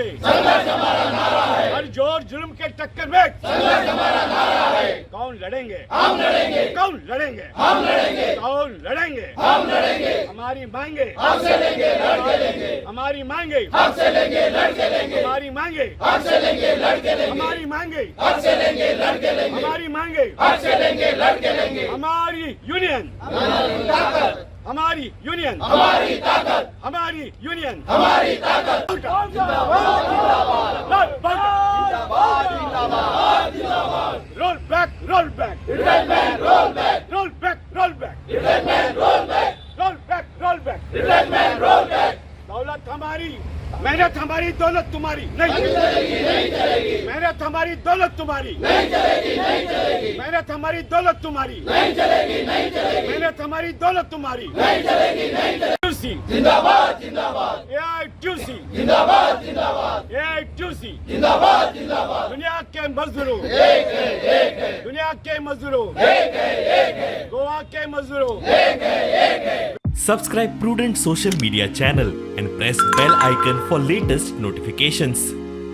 में हर जोर जुल्म के टक्कर में कौन लड़ेंगे? कौन लड़ेंगे? कौन लड़ेंगे? हमारी मांगे हमारी मांगे हमारी मांगे हमारी मांगे हमारी मांगे हमारी यूनियन हमारी यूनियन हमारी union roll back roll back roll back roll back roll back दौलत हमारी मेहनत हमारी दौलत तुम्हारी नहीं चलेगी मेहनत हमारी दौलत तुम्हारी नहीं चलेगी मेहनत हमारी दौलत तुम्हारी नहीं चलेगी मेहनत हमारी दौलत तुम्हारी नहीं चलेगी टूसी जिंदाबाद जिंदाबाद टूसी जिंदाबाद जिंदाबाद टूसी जिंदाबाद जिंदाबाद दुनिया के मजदूरों दुनिया के मजदूरों गोवा के मजदूरों Subscribe Prudent Social Media channel and press bell icon for latest notifications.